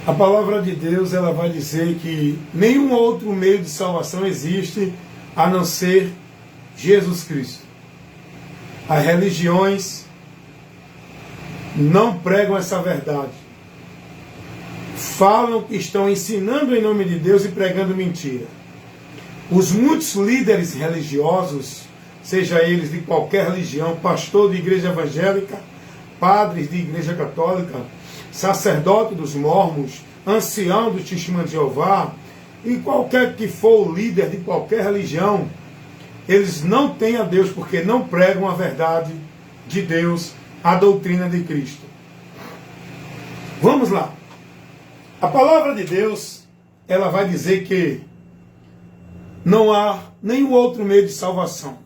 A palavra de Deus, ela vai dizer que nenhum outro meio de salvação existe a não ser Jesus Cristo. As religiões não pregam essa verdade. Falam que estão ensinando em nome de Deus e pregando mentira. Os muitos líderes religiosos, seja eles de qualquer religião, pastor de igreja evangélica, padres de igreja católica, sacerdote dos mormons, ancião do Testemunho de Jeová, e qualquer que for o líder de qualquer religião, eles não têm a Deus porque não pregam a verdade de Deus, a doutrina de Cristo. Vamos lá. A palavra de Deus, ela vai dizer que não há nenhum outro meio de salvação,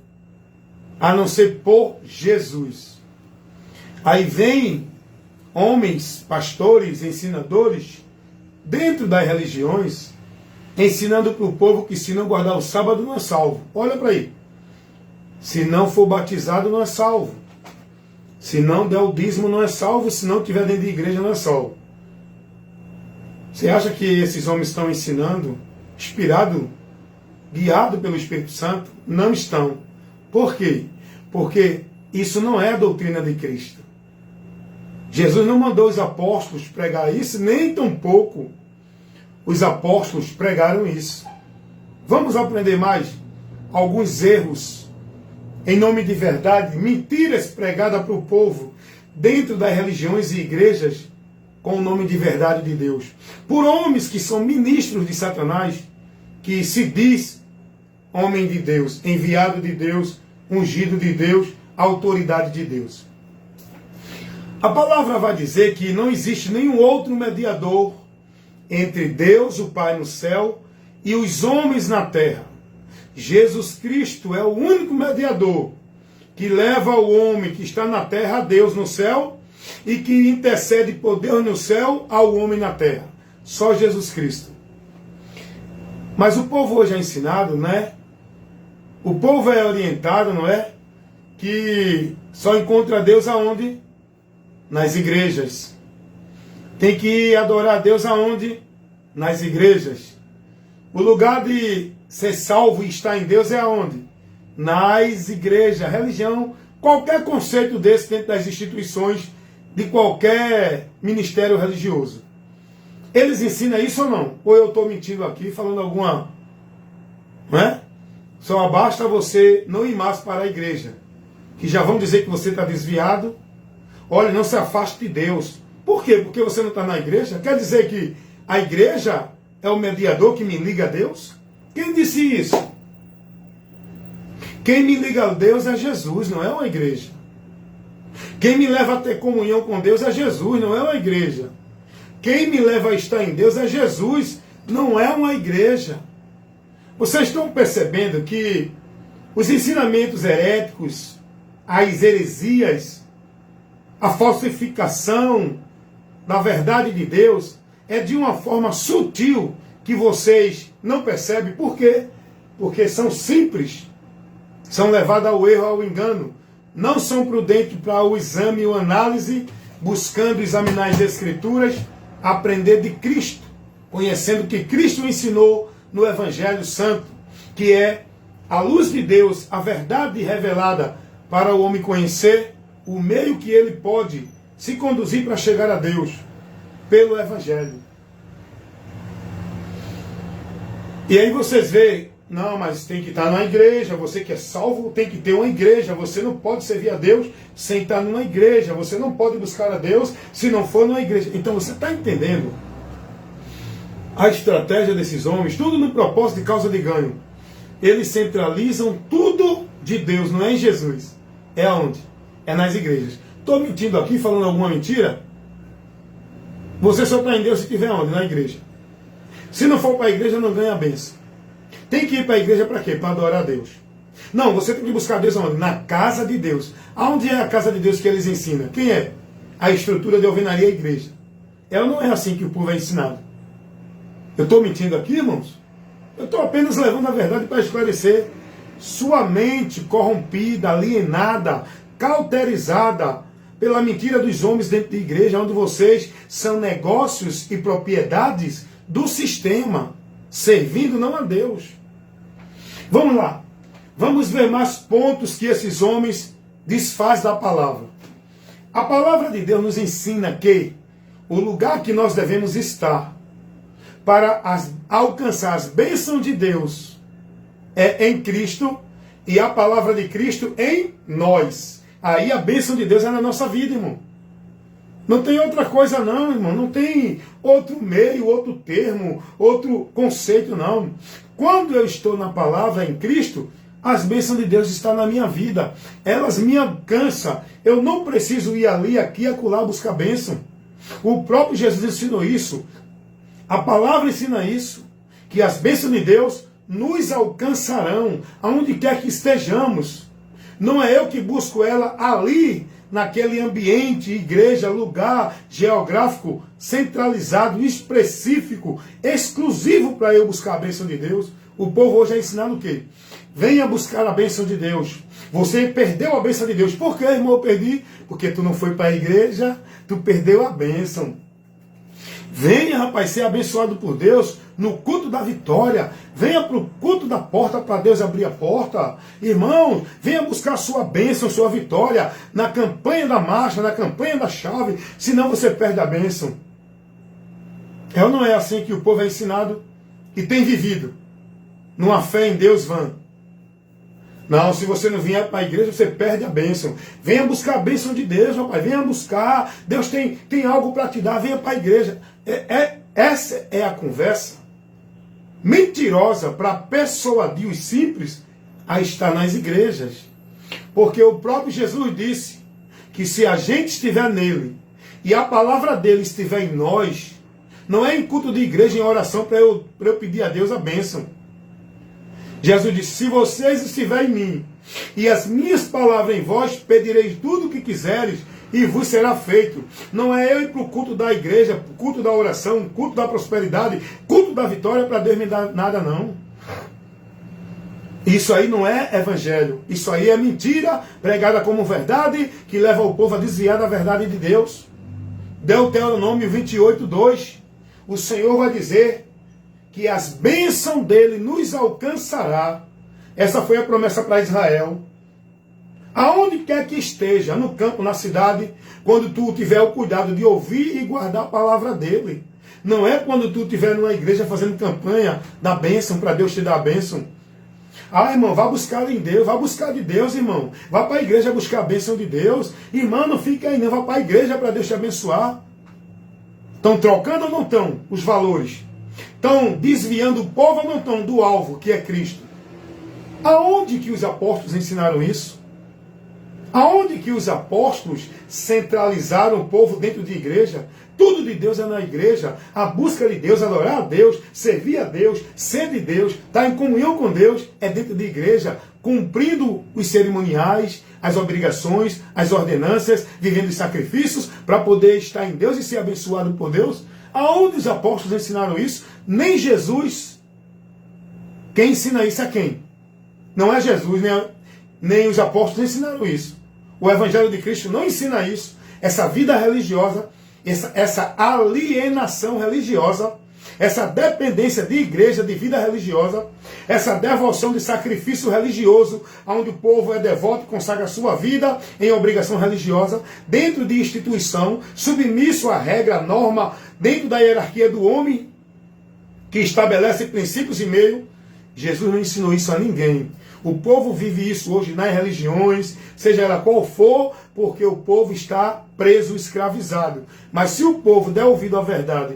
a não ser por Jesus. Aí vem homens, pastores, ensinadores, dentro das religiões, ensinando para o povo que se não guardar o sábado não é salvo. Olha para aí. Se não for batizado não é salvo. Se não der o dízimo não é salvo. Se não estiver dentro de igreja não é salvo. Você acha que esses homens estão ensinando, inspirado, guiado pelo Espírito Santo? Não estão. Por quê? Porque isso não é a doutrina de Cristo. Jesus não mandou os apóstolos pregar isso, nem tampouco os apóstolos pregaram isso. Vamos aprender mais alguns erros em nome de verdade, mentiras pregadas para o povo dentro das religiões e igrejas com o nome de verdade de Deus. Por homens que são ministros de Satanás, que se diz homem de Deus, enviado de Deus, ungido de Deus, autoridade de Deus. A palavra vai dizer que não existe nenhum outro mediador entre Deus, o Pai no céu, e os homens na terra. Jesus Cristo é o único mediador que leva o homem que está na terra a Deus no céu e que intercede por Deus no céu ao homem na terra. Só Jesus Cristo. Mas o povo hoje é ensinado, né? O povo é orientado, não é? Que só encontra Deus aonde? Nas igrejas. Tem que adorar a Deus aonde? Nas igrejas. O lugar de ser salvo e estar em Deus é aonde? Nas igrejas. Religião, qualquer conceito desse dentro das instituições de qualquer ministério religioso. Eles ensinam isso ou não? Ou eu estou mentindo aqui, falando alguma... Não é? Só basta você não ir mais para a igreja, que já vão dizer que você está desviado. Olha, não se afaste de Deus. Por quê? Porque você não está na igreja? Quer dizer que a igreja é o mediador que me liga a Deus? Quem disse isso? Quem me liga a Deus é Jesus, não é uma igreja. Quem me leva a ter comunhão com Deus é Jesus, não é uma igreja. Quem me leva a estar em Deus é Jesus, não é uma igreja. Vocês estão percebendo que os ensinamentos heréticos, as heresias, a falsificação da verdade de Deus é de uma forma sutil que vocês não percebem. Por quê? Porque são simples, são levados ao erro, ao engano, não são prudentes para o exame e a análise, buscando examinar as Escrituras, aprender de Cristo, conhecendo que Cristo ensinou no Evangelho Santo, que é a luz de Deus, a verdade revelada para o homem conhecer o meio que ele pode se conduzir para chegar a Deus, pelo Evangelho. E aí vocês veem, não, mas tem que estar na igreja, você que é salvo tem que ter uma igreja, você não pode servir a Deus sem estar numa igreja, você não pode buscar a Deus se não for numa igreja. Então você está entendendo a estratégia desses homens, tudo no propósito de causa de ganho. Eles centralizam tudo de Deus, não é em Jesus. É aonde? É nas igrejas. Estou mentindo aqui, falando alguma mentira? Você só está em Deus se estiver onde? Na igreja. Se não for para a igreja, não ganha a bênção. Tem que ir para a igreja para quê? Para adorar a Deus. Não, você tem que buscar Deus aonde? Na casa de Deus. Aonde é a casa de Deus que eles ensinam? Quem é? A estrutura de alvenaria e a igreja. Ela não é assim que o povo é ensinado. Eu estou mentindo aqui, irmãos? Eu estou apenas levando a verdade para esclarecer. Sua mente corrompida, alienada, cauterizada pela mentira dos homens dentro da igreja, onde vocês são negócios e propriedades do sistema, servindo não a Deus. Vamos lá. Vamos ver mais pontos que esses homens desfazem da palavra. A palavra de Deus nos ensina que o lugar que nós devemos estar para alcançar as bênçãos de Deus é em Cristo, e a palavra de Cristo em nós. Aí a bênção de Deus é na nossa vida, irmão. Não tem outra coisa não, irmão. Não tem outro meio, outro termo, outro conceito, não. Quando eu estou na palavra em Cristo, as bênçãos de Deus estão na minha vida. Elas me alcançam. Eu não preciso ir ali, aqui, acolá buscar bênção. O próprio Jesus ensinou isso. A palavra ensina isso. Que as bênçãos de Deus nos alcançarão, aonde quer que estejamos. Não é eu que busco ela ali, naquele ambiente, igreja, lugar geográfico, centralizado, específico, exclusivo para eu buscar a bênção de Deus. O povo hoje é ensinado o quê? Venha buscar a bênção de Deus. Você perdeu a bênção de Deus. Por que, irmão, eu perdi? Porque tu não foi para a igreja, tu perdeu a bênção. Venha, rapaz, ser abençoado por Deus no culto da vitória. Venha para o culto da porta para Deus abrir a porta. Irmão, venha buscar sua bênção, sua vitória na campanha da marcha, na campanha da chave. Senão você perde a bênção. É ou não é assim que o povo é ensinado e tem vivido? Numa fé em Deus vã. Não, se você não vier para a igreja, você perde a bênção. Venha buscar a bênção de Deus, rapaz. Venha buscar. Deus tem algo para te dar. Venha para a igreja. Essa é a conversa mentirosa para persuadir os simples a estar nas igrejas. Porque o próprio Jesus disse que se a gente estiver nele e a palavra dele estiver em nós, não é em culto de igreja, em oração, para eu pedir a Deus a bênção. Jesus disse, se vocês estiverem em mim, e as minhas palavras em vós, pedireis tudo o que quiseres, e vos será feito. Não é eu ir para o culto da igreja, culto da oração, culto da prosperidade, culto da vitória, para Deus me dar nada, não. Isso aí não é evangelho. Isso aí é mentira, pregada como verdade, que leva o povo a desviar da verdade de Deus. Deuteronômio 28:2. O Senhor vai dizer que as bênçãos dele nos alcançará. Essa foi a promessa para Israel. Aonde quer que esteja, no campo, na cidade, quando tu tiver o cuidado de ouvir e guardar a palavra dele. Não é quando tu estiver numa igreja fazendo campanha da bênção, para Deus te dar a bênção. Ah, irmão, vá buscar em Deus, vá buscar de Deus, irmão. Vá para a igreja buscar a bênção de Deus. Irmão, não fica aí não, vá para a igreja para Deus te abençoar. Estão trocando ou não estão os valores? Estão desviando o povo ou não estão do alvo, que é Cristo? Aonde que os apóstolos ensinaram isso? Aonde que os apóstolos centralizaram o povo dentro de igreja? Tudo de Deus é na igreja. A busca de Deus, adorar a Deus, servir a Deus, ser de Deus, estar em comunhão com Deus, é dentro de igreja, cumprindo os cerimoniais, as obrigações, as ordenanças, vivendo os sacrifícios, para poder estar em Deus e ser abençoado por Deus. Aonde os apóstolos ensinaram isso? Nem Jesus. Quem ensina isso é quem? Não é Jesus, nem os apóstolos ensinaram isso. O Evangelho de Cristo não ensina isso. Essa vida religiosa, essa alienação religiosa, essa dependência de igreja, de vida religiosa, essa devoção de sacrifício religioso, onde o povo é devoto e consagra a sua vida em obrigação religiosa, dentro de instituição, submisso à regra, à norma, dentro da hierarquia do homem, que estabelece princípios e meio. Jesus não ensinou isso a ninguém. O povo vive isso hoje nas religiões, seja ela qual for, porque o povo está preso, escravizado. Mas se o povo der ouvido à verdade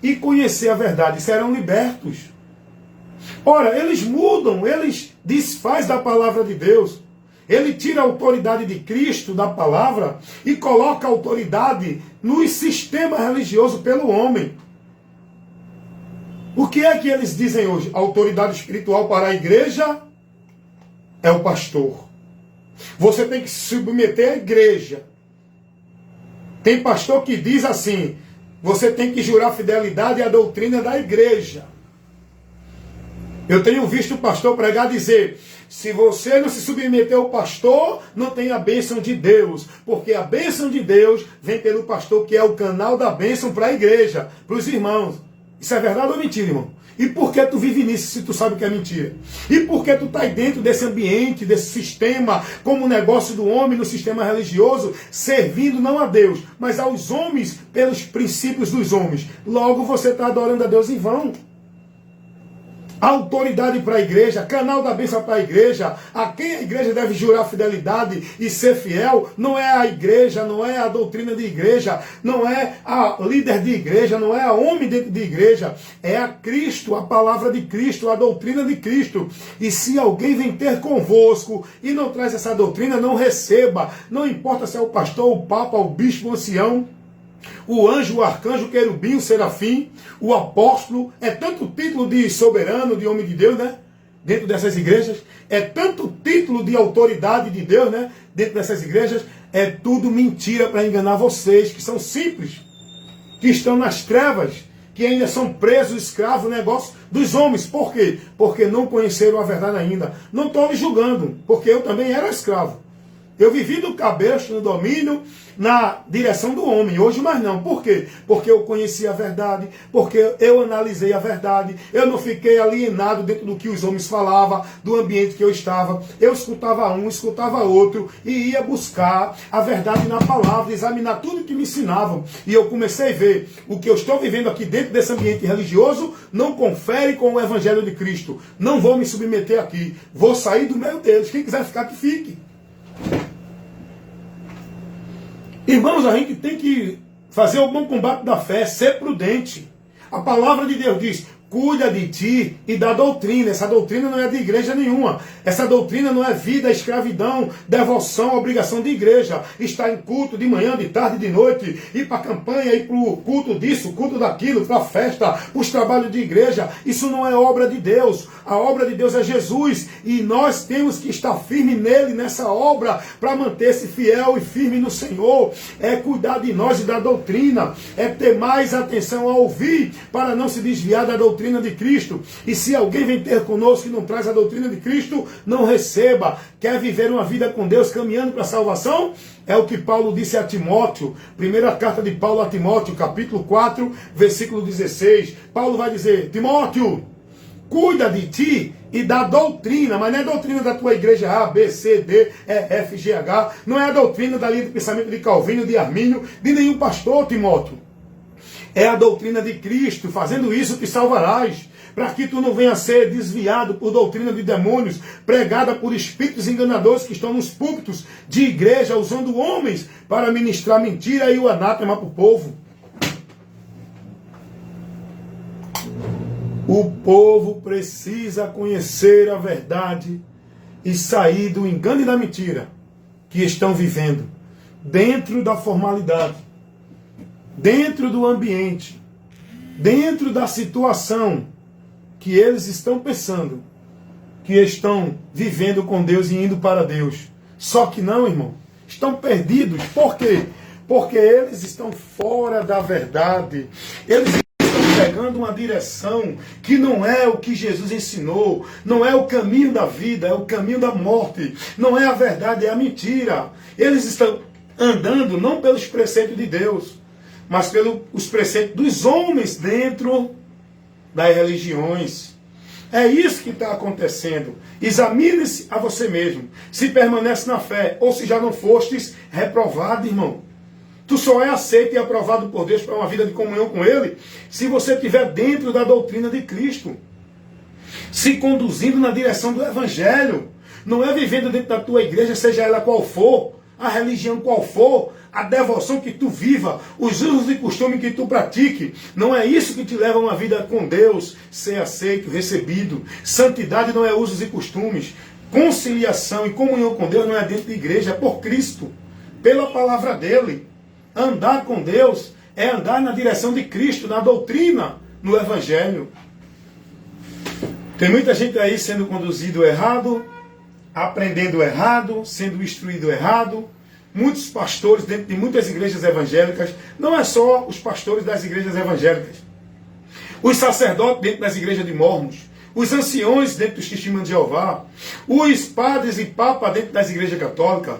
e conhecer a verdade, serão libertos. Ora, eles mudam, eles desfazem da palavra de Deus. Ele tira a autoridade de Cristo da palavra e coloca a autoridade no sistema religioso pelo homem. O que é que eles dizem hoje? A autoridade espiritual para a igreja é o pastor. Você tem que se submeter à igreja. Tem pastor que diz assim: você tem que jurar fidelidade à doutrina da igreja. Eu tenho visto o pastor pregar dizer: se você não se submeter ao pastor, não tem a bênção de Deus. Porque a bênção de Deus vem pelo pastor, que é o canal da bênção para a igreja, para os irmãos. Isso é verdade ou mentira, irmão? E por que tu vive nisso se tu sabe que é mentira? E por que tu está aí dentro desse ambiente, desse sistema, como negócio do homem no sistema religioso, servindo não a Deus, mas aos homens pelos princípios dos homens? Logo você está adorando a Deus em vão. Autoridade para a igreja, canal da bênção para a igreja, a quem a igreja deve jurar fidelidade e ser fiel, não é a igreja, não é a doutrina de igreja, não é a líder de igreja, não é a homem dentro de igreja, é a Cristo, a palavra de Cristo, a doutrina de Cristo. E se alguém vem ter convosco e não traz essa doutrina, não receba, não importa se é o pastor, o papa, o bispo, o ancião, o anjo, o arcanjo, o querubim, o serafim, o apóstolo. É tanto título de soberano, de homem de Deus, né? Dentro dessas igrejas. É tanto título de autoridade de Deus, né? Dentro dessas igrejas. É tudo mentira para enganar vocês, que são simples, que estão nas trevas, que ainda são presos, escravos, negócio dos homens. Por quê? Porque não conheceram a verdade ainda. Não estou me julgando, porque eu também era escravo. Eu vivi do cabresto, no domínio, na direção do homem. Hoje mais não. Por quê? Porque eu conheci a verdade, porque eu analisei a verdade, eu não fiquei alienado dentro do que os homens falavam, do ambiente que eu estava. Eu escutava um, escutava outro, e ia buscar a verdade na palavra, examinar tudo que me ensinavam. E eu comecei a ver o que eu estou vivendo aqui dentro desse ambiente religioso não confere com o Evangelho de Cristo. Não vou me submeter aqui. Vou sair do meio deles. Quem quiser ficar, que fique. Irmãos, a gente tem que fazer o bom combate da fé, ser prudente. A palavra de Deus diz: cuida de ti e da doutrina. Essa doutrina não é de igreja nenhuma. Essa doutrina não é vida, escravidão, devoção, obrigação de igreja. Estar em culto de manhã, de tarde, de noite, ir para a campanha, ir para o culto disso, culto daquilo, para a festa, para os trabalhos de igreja. Isso não é obra de Deus. A obra de Deus é Jesus. E nós temos que estar firme nele, nessa obra, para manter-se fiel e firme no Senhor. É cuidar de nós e da doutrina. É ter mais atenção a ouvir, para não se desviar da doutrina de Cristo. E se alguém vem ter conosco e não traz a doutrina de Cristo, não receba. Quer viver uma vida com Deus, caminhando para a salvação? É o que Paulo disse a Timóteo. Primeira carta de Paulo a Timóteo, capítulo 4, versículo 16. Paulo vai dizer: Timóteo, cuida de ti e da doutrina, mas não é a doutrina da tua igreja A, B, C, D, E, F, G, H, não é a doutrina da linha de pensamento de Calvino, de Armínio, de nenhum pastor, Timóteo. É a doutrina de Cristo. Fazendo isso te salvarás, para que tu não venha a ser desviado por doutrina de demônios, pregada por espíritos enganadores que estão nos púlpitos de igreja, usando homens para ministrar mentira e o anátema para o povo. O povo precisa conhecer a verdade e sair do engano e da mentira que estão vivendo dentro da formalidade, dentro do ambiente, dentro da situação que eles estão pensando, que estão vivendo com Deus e indo para Deus. Só que não, irmão, estão perdidos. Por quê? Porque eles estão fora da verdade. Eles estão pegando uma direção que não é o que Jesus ensinou, não é o caminho da vida, é o caminho da morte, não é a verdade, é a mentira. Eles estão andando não pelos preceitos de Deus, mas pelos preceitos dos homens dentro das religiões. É isso que está acontecendo. Examine-se a você mesmo, se permanece na fé, ou se já não fostes reprovado, irmão. Tu só é aceito e aprovado por Deus para uma vida de comunhão com Ele, se você estiver dentro da doutrina de Cristo, se conduzindo na direção do Evangelho. Não é vivendo dentro da tua igreja, seja ela qual for, a religião qual for, a devoção que tu viva, os usos e costumes que tu pratique. Não é isso que te leva a uma vida com Deus, ser aceito, recebido. Santidade não é usos e costumes. Conciliação e comunhão com Deus não é dentro da igreja, é por Cristo, pela palavra dele. Andar com Deus é andar na direção de Cristo, na doutrina, no Evangelho. Tem muita gente aí sendo conduzido errado, aprendendo errado, sendo instruído errado. Muitos pastores dentro de muitas igrejas evangélicas, não é só os pastores das igrejas evangélicas, os sacerdotes dentro das igrejas de mormons, os anciões dentro dos testemunhos de Jeová, os padres e papas dentro das igrejas católicas,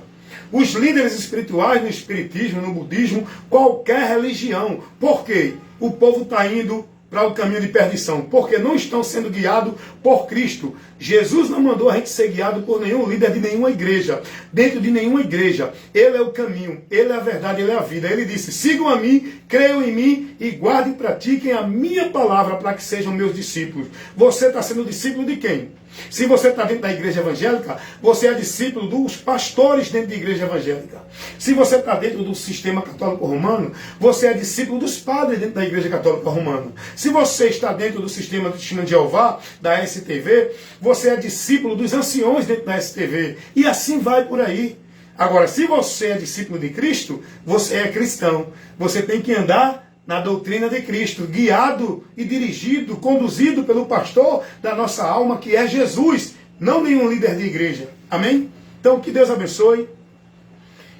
os líderes espirituais no espiritismo, no budismo, qualquer religião. Por quê? O povo está indo para o caminho de perdição, porque não estão sendo guiados por Cristo. Jesus não mandou a gente ser guiado por nenhum líder de nenhuma igreja, dentro de nenhuma igreja. Ele é o caminho, Ele é a verdade, Ele é a vida. Ele disse, sigam a mim, creiam em mim e guardem e pratiquem a minha palavra para que sejam meus discípulos. Você está sendo discípulo de quem? Se você está dentro da igreja evangélica, você é discípulo dos pastores dentro da igreja evangélica. Se você está dentro do sistema católico romano, você é discípulo dos padres dentro da igreja católica romana. Se você está dentro do sistema do testemunho de Jeová, da STV, você é discípulo dos anciões dentro da STV. E assim vai por aí. Agora, se você é discípulo de Cristo, você é cristão. Você tem que andar na doutrina de Cristo, guiado e dirigido, conduzido pelo pastor da nossa alma, que é Jesus, não nenhum líder de igreja. Amém? Então, que Deus abençoe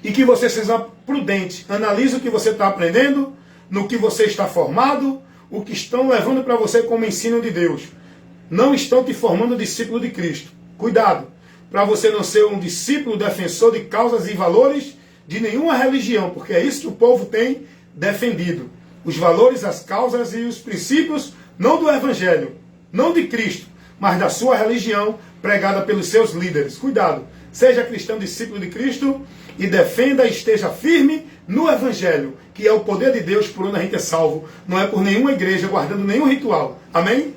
e que você seja prudente. Analise o que você está aprendendo, no que você está formado, o que estão levando para você como ensino de Deus. Não estão te formando discípulo de Cristo. Cuidado, para você não ser um discípulo defensor de causas e valores de nenhuma religião, porque é isso que o povo tem defendido. Os valores, as causas e os princípios, não do Evangelho, não de Cristo, mas da sua religião, pregada pelos seus líderes. Cuidado, seja cristão, discípulo de Cristo, e defenda e esteja firme no Evangelho, que é o poder de Deus por onde a gente é salvo, não é por nenhuma igreja, guardando nenhum ritual. Amém?